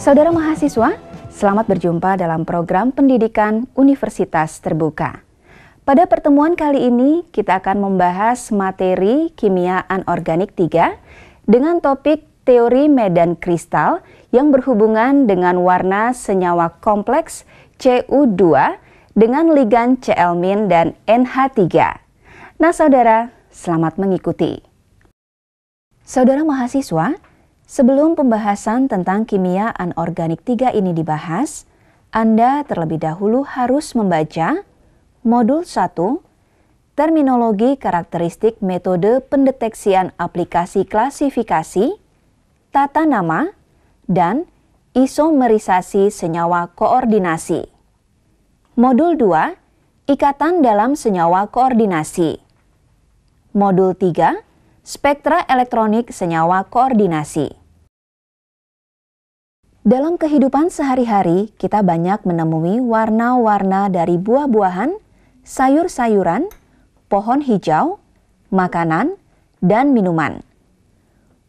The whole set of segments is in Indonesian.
Saudara mahasiswa, selamat berjumpa dalam program pendidikan Universitas Terbuka. Pada pertemuan kali ini, kita akan membahas materi Kimia Anorganik 3 dengan topik teori medan kristal yang berhubungan dengan warna senyawa kompleks Cu2 dengan ligan Cl- dan NH3. Nah, saudara, selamat mengikuti. Saudara mahasiswa, sebelum pembahasan tentang kimia anorganik 3 ini dibahas, Anda terlebih dahulu harus membaca Modul 1, Terminologi Karakteristik Metode Pendeteksian Aplikasi Klasifikasi, Tata Nama, dan Isomerisasi Senyawa Koordinasi. Modul 2, Ikatan dalam Senyawa Koordinasi. Modul 3, Spektra elektronik senyawa koordinasi. Dalam kehidupan sehari-hari, kita banyak menemui warna-warna dari buah-buahan, sayur-sayuran, pohon hijau, makanan, dan minuman.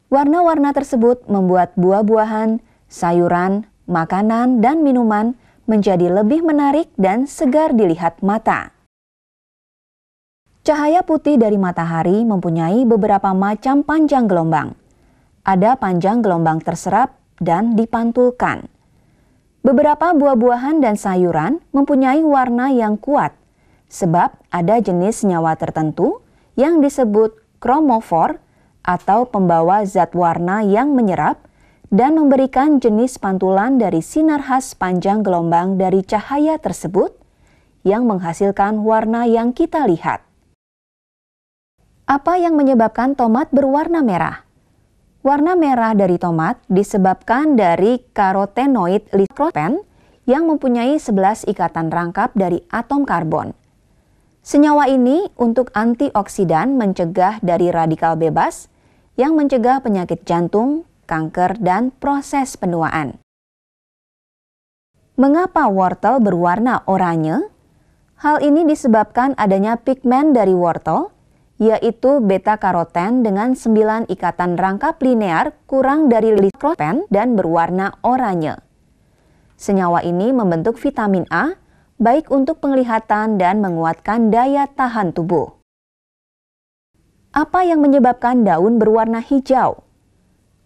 Warna-warna tersebut membuat buah-buahan, sayuran, makanan, dan minuman menjadi lebih menarik dan segar dilihat mata. Cahaya putih dari matahari mempunyai beberapa macam panjang gelombang. Ada panjang gelombang terserap dan dipantulkan. Beberapa buah-buahan dan sayuran mempunyai warna yang kuat, sebab ada jenis senyawa tertentu yang disebut kromofor atau pembawa zat warna yang menyerap dan memberikan jenis pantulan dari sinar khas panjang gelombang dari cahaya tersebut yang menghasilkan warna yang kita lihat. Apa yang menyebabkan tomat berwarna merah? Warna merah dari tomat disebabkan dari karotenoid lycopene yang mempunyai 11 ikatan rangkap dari atom karbon. Senyawa ini untuk antioksidan mencegah dari radikal bebas yang mencegah penyakit jantung, kanker, dan proses penuaan. Mengapa wortel berwarna oranye? Hal ini disebabkan adanya pigmen dari wortel, yaitu beta-karoten dengan 9 ikatan rangkap linear kurang dari lycopene dan berwarna oranye. Senyawa ini membentuk vitamin A, baik untuk penglihatan dan menguatkan daya tahan tubuh. Apa yang menyebabkan daun berwarna hijau?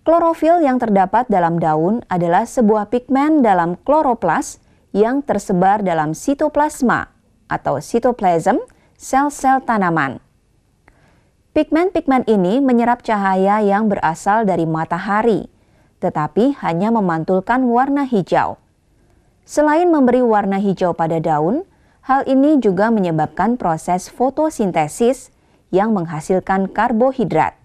Klorofil yang terdapat dalam daun adalah sebuah pigmen dalam kloroplas yang tersebar dalam sitoplasma atau sitoplasm, sel-sel tanaman. Pigmen-pigmen ini menyerap cahaya yang berasal dari matahari, tetapi hanya memantulkan warna hijau. Selain memberi warna hijau pada daun, hal ini juga menyebabkan proses fotosintesis yang menghasilkan karbohidrat.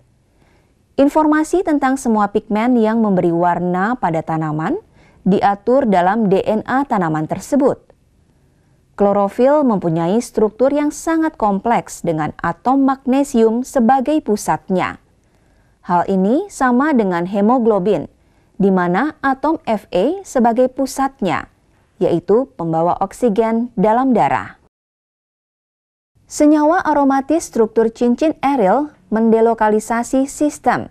Informasi tentang semua pigmen yang memberi warna pada tanaman diatur dalam DNA tanaman tersebut. Klorofil mempunyai struktur yang sangat kompleks dengan atom magnesium sebagai pusatnya. Hal ini sama dengan hemoglobin, di mana atom Fe sebagai pusatnya, yaitu pembawa oksigen dalam darah. Senyawa aromatis struktur cincin eril mendelokalisasi sistem.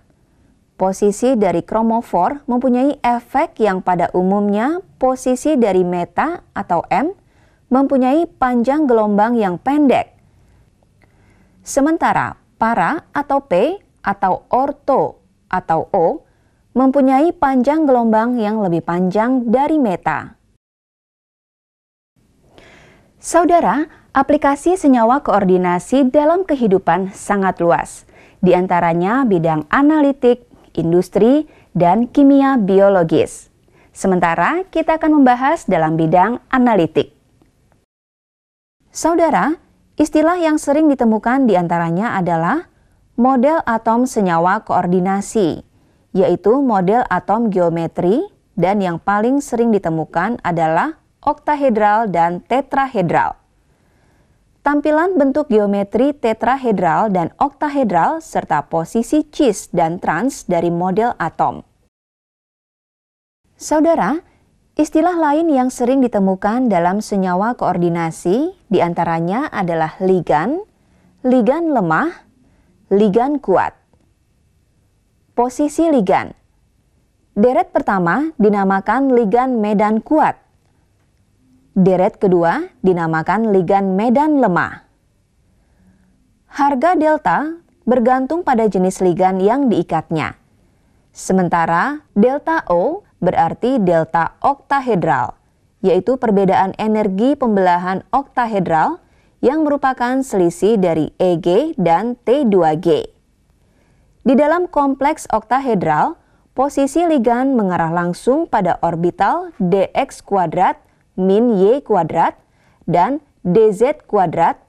Posisi dari kromofor mempunyai efek yang pada umumnya posisi dari meta atau M mempunyai panjang gelombang yang pendek. Sementara para atau P atau orto atau O mempunyai panjang gelombang yang lebih panjang dari meta. Saudara, aplikasi senyawa koordinasi dalam kehidupan sangat luas, di antaranya bidang analitik, industri, dan kimia biologis. Sementara kita akan membahas dalam bidang analitik. Saudara, istilah yang sering ditemukan di antaranya adalah model atom senyawa koordinasi, yaitu model atom geometri, dan yang paling sering ditemukan adalah oktahedral dan tetrahedral. Tampilan bentuk geometri tetrahedral dan oktahedral serta posisi cis dan trans dari model atom. Saudara, istilah lain yang sering ditemukan dalam senyawa koordinasi diantaranya adalah ligan, ligan lemah, ligan kuat. Posisi ligan. Deret pertama dinamakan ligan medan kuat. Deret kedua dinamakan ligan medan lemah. Harga delta bergantung pada jenis ligan yang diikatnya. Sementara delta O berarti delta oktahedral, yaitu perbedaan energi pembelahan oktahedral yang merupakan selisih dari Eg dan T2G. Di dalam kompleks oktahedral, posisi ligan mengarah langsung pada orbital dx kuadrat min y kuadrat dan dz kuadrat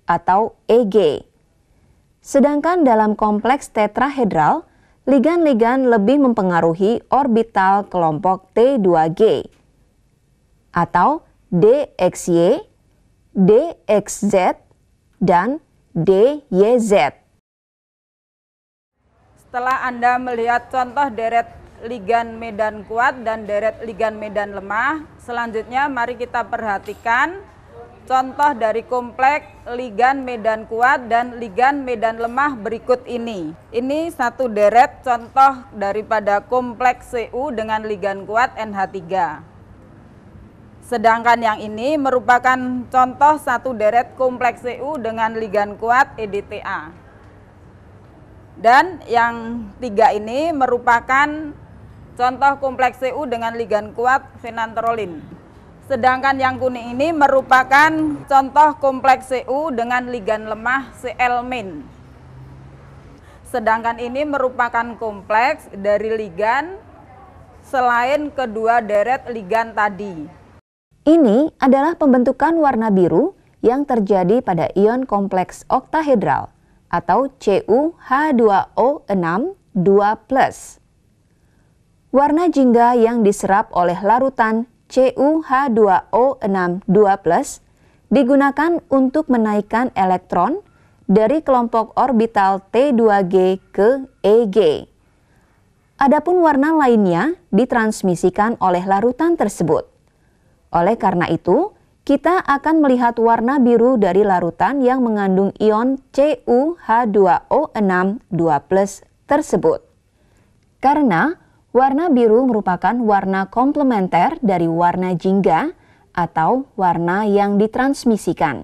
atau Eg. Sedangkan dalam kompleks tetrahedral, ligan-ligan lebih mempengaruhi orbital kelompok T2G atau dxy, dxz, dan dyz. Setelah Anda melihat contoh deret ligan medan kuat dan deret ligan medan lemah, selanjutnya mari kita perhatikan contoh dari kompleks ligan medan kuat dan ligan medan lemah berikut ini. Ini satu deret contoh daripada kompleks Cu dengan ligan kuat NH3. Sedangkan yang ini merupakan contoh satu deret kompleks Cu dengan ligan kuat EDTA. Dan yang tiga ini merupakan contoh kompleks Cu dengan ligan kuat fenantrolin. Sedangkan yang kuning ini merupakan contoh kompleks Cu dengan ligan lemah Cl-min. Sedangkan ini merupakan kompleks dari ligan selain kedua deret ligan tadi. Ini adalah pembentukan warna biru yang terjadi pada ion kompleks oktahedral atau CuH2O6 2+. Warna jingga yang diserap oleh larutan CuH2O6 2+ digunakan untuk menaikkan elektron dari kelompok orbital T2G ke Eg. Adapun warna lainnya ditransmisikan oleh larutan tersebut. Oleh karena itu, kita akan melihat warna biru dari larutan yang mengandung ion CuH2O6 2+ tersebut. Karena warna biru merupakan warna komplementer dari warna jingga atau warna yang ditransmisikan.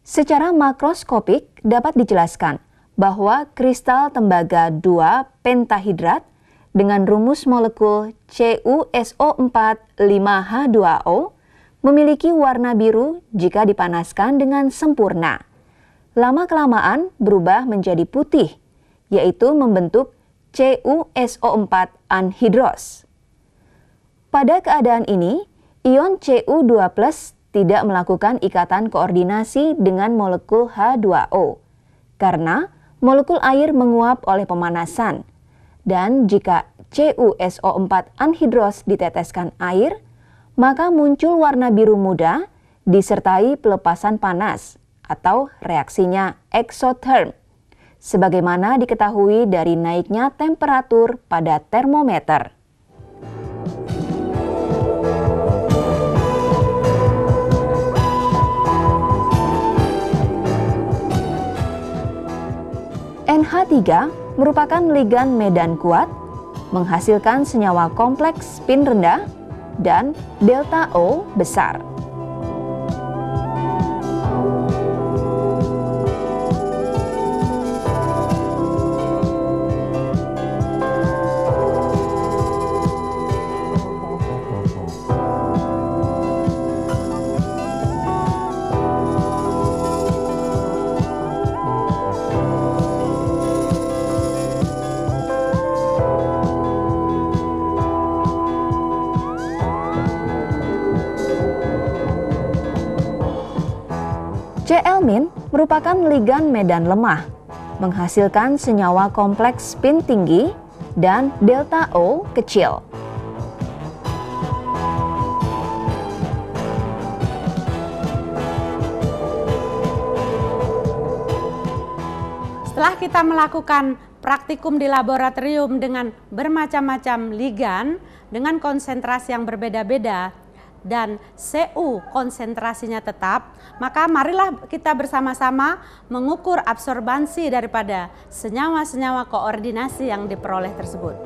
Secara makroskopik dapat dijelaskan bahwa kristal tembaga 2 pentahidrat dengan rumus molekul CuSO4 5H2O memiliki warna biru jika dipanaskan dengan sempurna. Lama-kelamaan berubah menjadi putih, yaitu membentuk CuSO4 anhidros. Pada keadaan ini, ion Cu2+ tidak melakukan ikatan koordinasi dengan molekul H2O karena molekul air menguap oleh pemanasan. Dan jika CuSO4 anhidros diteteskan air, maka muncul warna biru muda disertai pelepasan panas atau reaksinya eksotherm, sebagaimana diketahui dari naiknya temperatur pada termometer. NH3 merupakan ligan medan kuat, menghasilkan senyawa kompleks spin rendah dan delta O besar. Cl- merupakan ligan medan lemah, menghasilkan senyawa kompleks spin tinggi dan delta O kecil. Setelah kita melakukan praktikum di laboratorium dengan bermacam-macam ligan dengan konsentrasi yang berbeda-beda dan Cu konsentrasinya tetap, maka marilah kita bersama-sama mengukur absorbansi daripada senyawa-senyawa koordinasi yang diperoleh tersebut.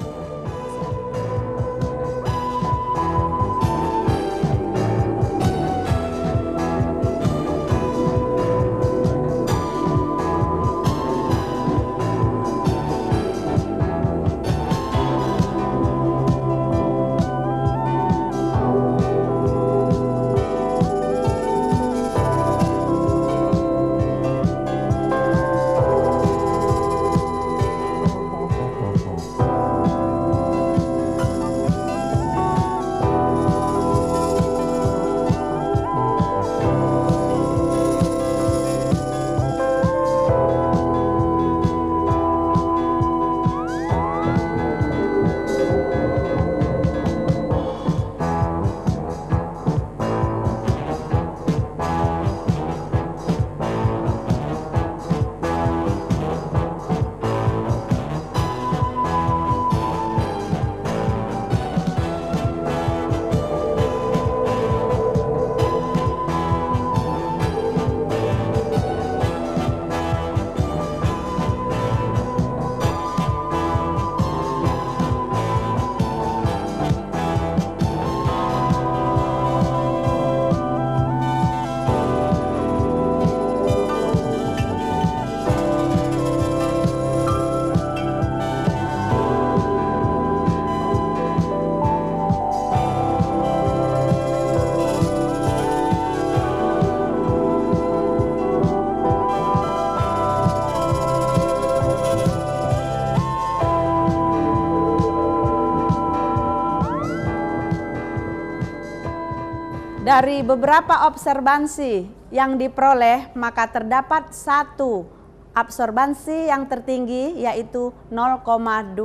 Dari beberapa observasi yang diperoleh, maka terdapat satu absorbansi yang tertinggi, yaitu 0,281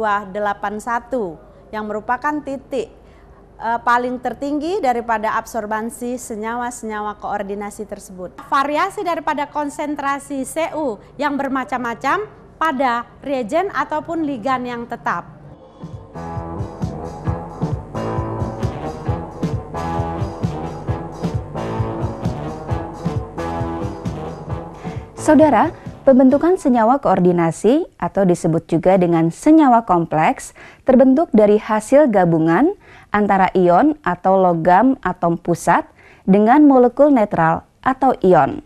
yang merupakan titik paling tertinggi daripada absorbansi senyawa-senyawa koordinasi tersebut. Variasi daripada konsentrasi Cu yang bermacam-macam pada reagen ataupun ligan yang tetap. Saudara, pembentukan senyawa koordinasi atau disebut juga dengan senyawa kompleks terbentuk dari hasil gabungan antara ion atau logam atom pusat dengan molekul netral atau ion.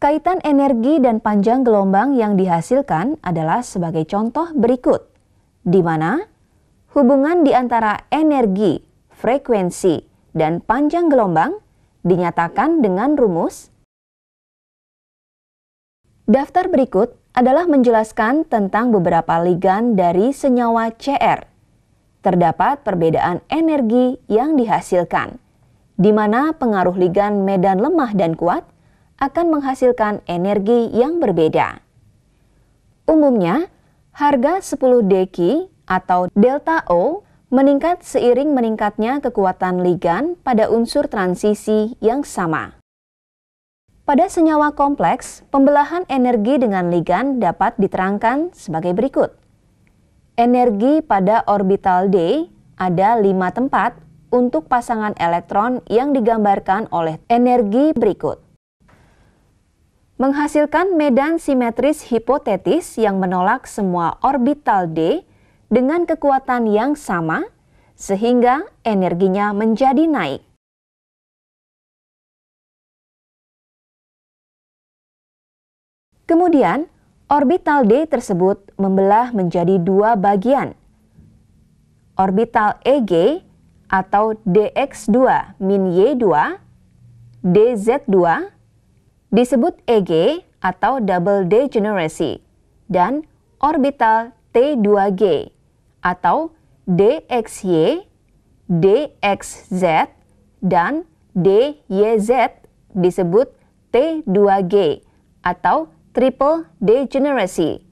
Kaitan energi dan panjang gelombang yang dihasilkan adalah sebagai contoh berikut, di mana hubungan di antara energi, frekuensi, dan panjang gelombang dinyatakan dengan rumus. Daftar berikut adalah menjelaskan tentang beberapa ligan dari senyawa Cr. Terdapat perbedaan energi yang dihasilkan, di mana pengaruh ligan medan lemah dan kuat akan menghasilkan energi yang berbeda. Umumnya, harga 10 deki atau delta O meningkat seiring meningkatnya kekuatan ligan pada unsur transisi yang sama. Pada senyawa kompleks, pembelahan energi dengan ligan dapat diterangkan sebagai berikut. Energi pada orbital D ada 5 tempat untuk pasangan elektron yang digambarkan oleh energi berikut. Menghasilkan medan simetris hipotetis yang menolak semua orbital D dengan kekuatan yang sama, sehingga energinya menjadi naik. Kemudian, orbital D tersebut membelah menjadi dua bagian. Orbital EG atau DX2 min Y2, DZ2 disebut EG atau double degeneration, dan orbital T2G atau DXY, DXZ, dan DYZ disebut T2G atau triple degeneration,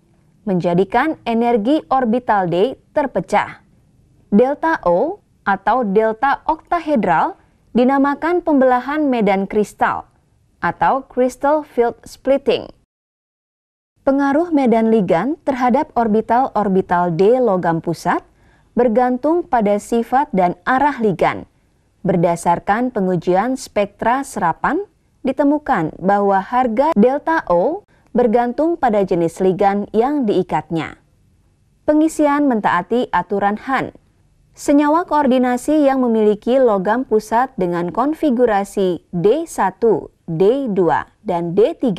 menjadikan energi orbital D terpecah. Delta O atau delta oktahedral dinamakan pembelahan medan kristal atau crystal field splitting. Pengaruh medan ligan terhadap orbital-orbital D logam pusat bergantung pada sifat dan arah ligan. Berdasarkan pengujian spektra serapan, ditemukan bahwa harga delta O bergantung pada jenis ligan yang diikatnya. Pengisian mentaati aturan Hahn. Senyawa koordinasi yang memiliki logam pusat dengan konfigurasi D1, D2, dan D3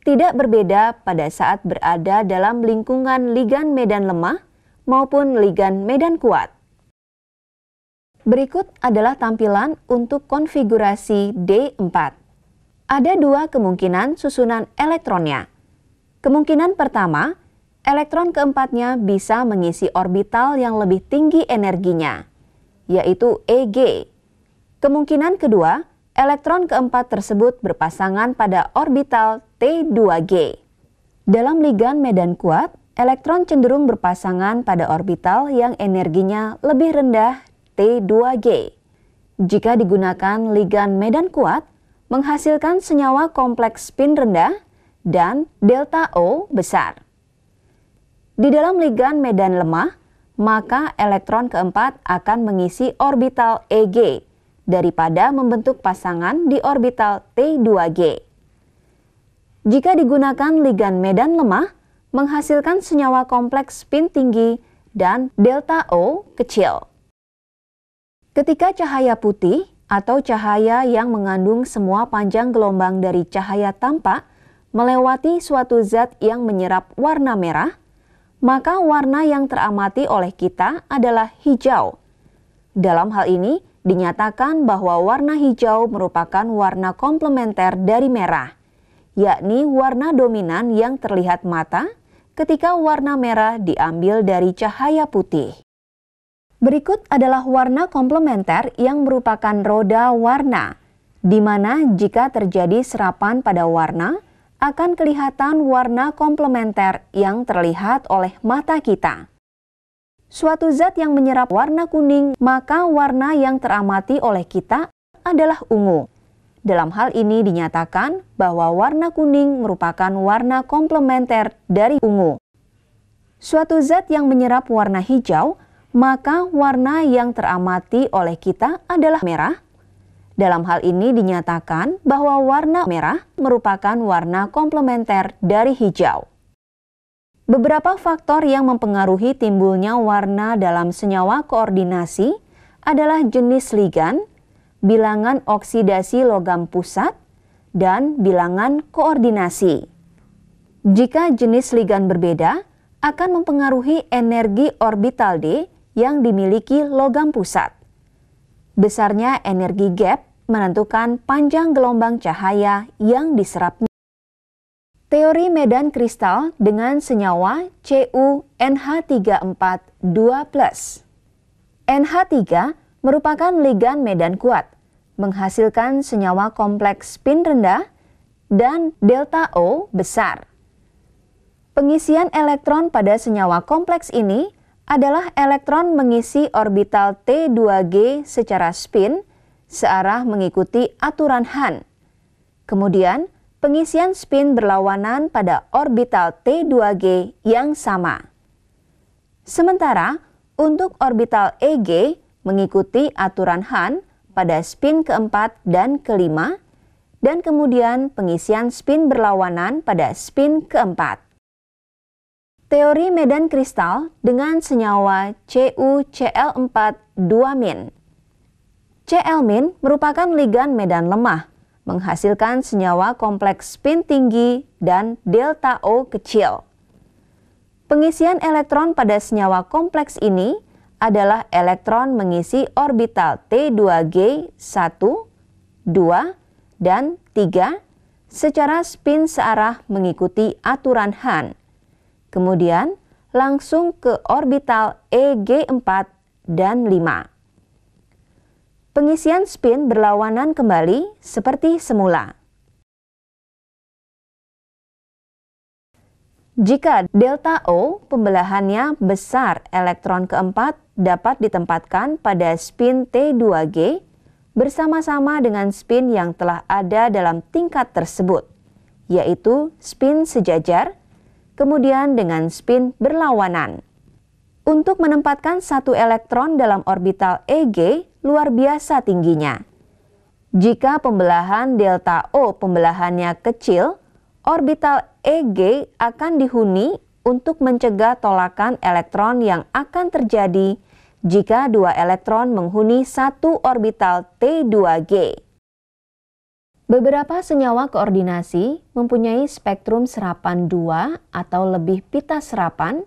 tidak berbeda pada saat berada dalam lingkungan ligan medan lemah maupun ligan medan kuat. Berikut adalah tampilan untuk konfigurasi D4. Ada dua kemungkinan susunan elektronnya. Kemungkinan pertama, elektron keempatnya bisa mengisi orbital yang lebih tinggi energinya, yaitu EG. Kemungkinan kedua, elektron keempat tersebut berpasangan pada orbital T2G. Dalam ligan medan kuat, elektron cenderung berpasangan pada orbital yang energinya lebih rendah T2G. Jika digunakan ligan medan kuat, menghasilkan senyawa kompleks spin rendah dan delta O besar. Di dalam ligan medan lemah, maka elektron keempat akan mengisi orbital EG daripada membentuk pasangan di orbital T2G. Jika digunakan ligan medan lemah, menghasilkan senyawa kompleks spin tinggi dan delta O kecil. Ketika cahaya putih atau cahaya yang mengandung semua panjang gelombang dari cahaya tampak melewati suatu zat yang menyerap warna merah, maka warna yang teramati oleh kita adalah hijau. Dalam hal ini, dinyatakan bahwa warna hijau merupakan warna komplementer dari merah, yakni warna dominan yang terlihat mata ketika warna merah diambil dari cahaya putih. Berikut adalah warna komplementer yang merupakan roda warna, di mana jika terjadi serapan pada warna, akan kelihatan warna komplementer yang terlihat oleh mata kita. Suatu zat yang menyerap warna kuning, maka warna yang teramati oleh kita adalah ungu. Dalam hal ini dinyatakan bahwa warna kuning merupakan warna komplementer dari ungu. Suatu zat yang menyerap warna hijau, maka warna yang teramati oleh kita adalah merah. Dalam hal ini dinyatakan bahwa warna merah merupakan warna komplementer dari hijau. Beberapa faktor yang mempengaruhi timbulnya warna dalam senyawa koordinasi adalah jenis ligan, bilangan oksidasi logam pusat, dan bilangan koordinasi. Jika jenis ligan berbeda, akan mempengaruhi energi orbital D yang dimiliki logam pusat. Besarnya energi gap menentukan panjang gelombang cahaya yang diserapnya. Teori medan kristal dengan senyawa CuNH342+. NH3 merupakan ligan medan kuat, menghasilkan senyawa kompleks spin rendah dan delta O besar. Pengisian elektron pada senyawa kompleks ini adalah elektron mengisi orbital T2G secara spin searah mengikuti aturan Hahn. Kemudian, pengisian spin berlawanan pada orbital T2G yang sama. Sementara, untuk orbital EG mengikuti aturan Hahn pada spin keempat dan kelima, dan kemudian pengisian spin berlawanan pada spin keempat. Teori medan kristal dengan senyawa CuCl4-2-. Cl- merupakan ligan medan lemah, menghasilkan senyawa kompleks spin tinggi dan delta O kecil. Pengisian elektron pada senyawa kompleks ini adalah elektron mengisi orbital T2G 1, 2, dan 3 secara spin searah mengikuti aturan Hahn. Kemudian langsung ke orbital EG4 dan 5. Pengisian spin berlawanan kembali seperti semula. Jika delta O pembelahannya besar, elektron keempat dapat ditempatkan pada spin T2G bersama-sama dengan spin yang telah ada dalam tingkat tersebut, yaitu spin sejajar, kemudian dengan spin berlawanan. Untuk menempatkan satu elektron dalam orbital EG luar biasa tingginya. Jika pembelahan delta O pembelahannya kecil, orbital EG akan dihuni untuk mencegah tolakan elektron yang akan terjadi jika dua elektron menghuni satu orbital T2G. Beberapa senyawa koordinasi mempunyai spektrum serapan 2 atau lebih pita serapan,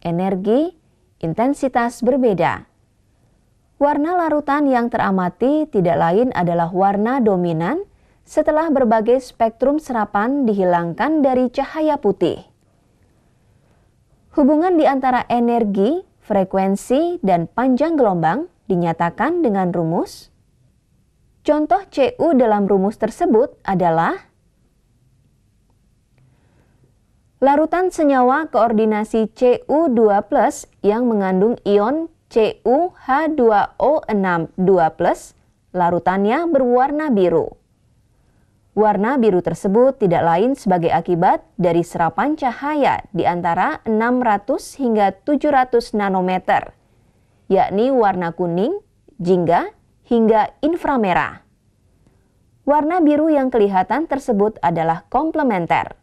energi, intensitas berbeda. Warna larutan yang teramati tidak lain adalah warna dominan setelah berbagai spektrum serapan dihilangkan dari cahaya putih. Hubungan di antara energi, frekuensi, dan panjang gelombang dinyatakan dengan rumus. Contoh Cu dalam rumus tersebut adalah larutan senyawa koordinasi Cu2+ yang mengandung ion CuH2O6-2+, larutannya berwarna biru. Warna biru tersebut tidak lain sebagai akibat dari serapan cahaya di antara 600 hingga 700 nanometer, yakni warna kuning, jingga, hingga inframerah. Warna biru yang kelihatan tersebut adalah komplementer.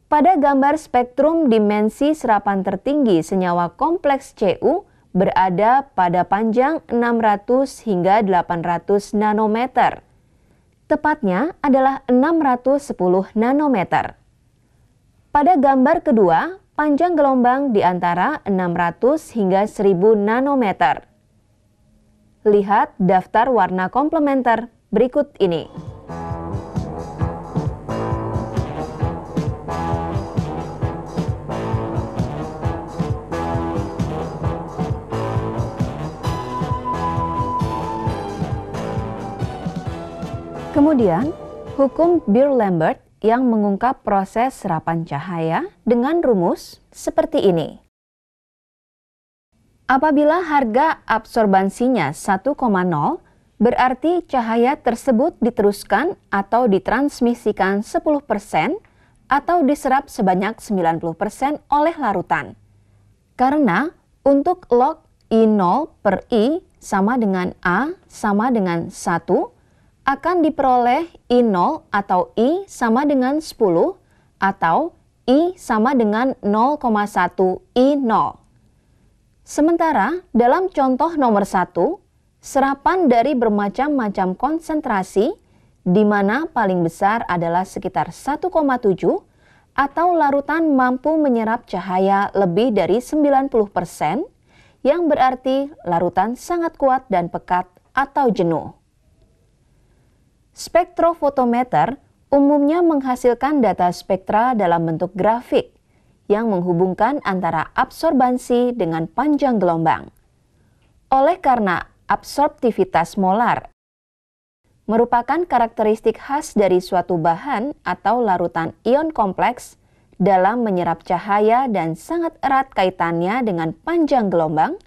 Pada gambar spektrum dimensi serapan tertinggi senyawa kompleks Cu berada pada panjang 600 hingga 800 nanometer. Tepatnya adalah 610 nanometer. Pada gambar kedua, panjang gelombang di antara 600 hingga 1000 nanometer. Lihat daftar warna komplementer berikut ini. Kemudian, hukum Beer-Lambert yang mengungkap proses serapan cahaya dengan rumus seperti ini. Apabila harga absorbansinya 1,0, berarti cahaya tersebut diteruskan atau ditransmisikan 10% atau diserap sebanyak 90% oleh larutan. Karena untuk log I0 per I sama dengan A sama dengan 1, akan diperoleh I0 atau I sama dengan 10 atau I sama dengan 0,1 I0. Sementara dalam contoh nomor 1, serapan dari bermacam-macam konsentrasi di mana paling besar adalah sekitar 1,7 atau larutan mampu menyerap cahaya lebih dari 90%, yang berarti larutan sangat kuat dan pekat atau jenuh. Spektrofotometer umumnya menghasilkan data spektra dalam bentuk grafik yang menghubungkan antara absorbansi dengan panjang gelombang. Oleh karena absorptivitas molar merupakan karakteristik khas dari suatu bahan atau larutan ion kompleks dalam menyerap cahaya dan sangat erat kaitannya dengan panjang gelombang,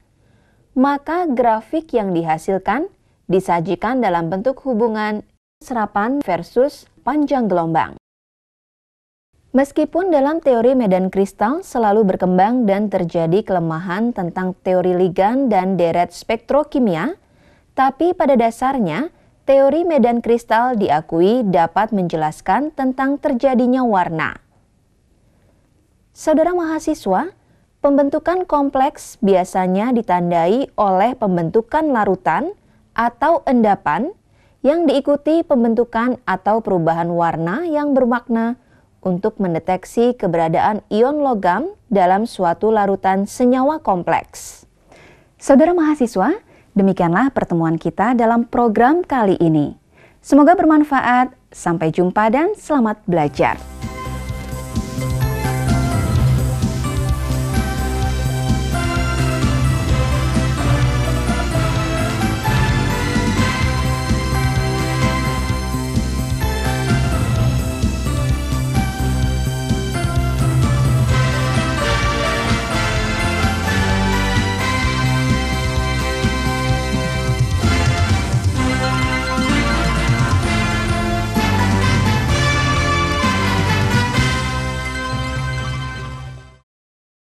maka grafik yang dihasilkan disajikan dalam bentuk hubungan serapan versus panjang gelombang. Meskipun dalam teori medan kristal selalu berkembang dan terjadi kelemahan tentang teori ligan dan deret spektrokimia, tapi pada dasarnya teori medan kristal diakui dapat menjelaskan tentang terjadinya warna. Saudara mahasiswa, pembentukan kompleks biasanya ditandai oleh pembentukan larutan atau endapan yang diikuti pembentukan atau perubahan warna yang bermakna untuk mendeteksi keberadaan ion logam dalam suatu larutan senyawa kompleks. Saudara mahasiswa, demikianlah pertemuan kita dalam program kali ini. Semoga bermanfaat, sampai jumpa dan selamat belajar.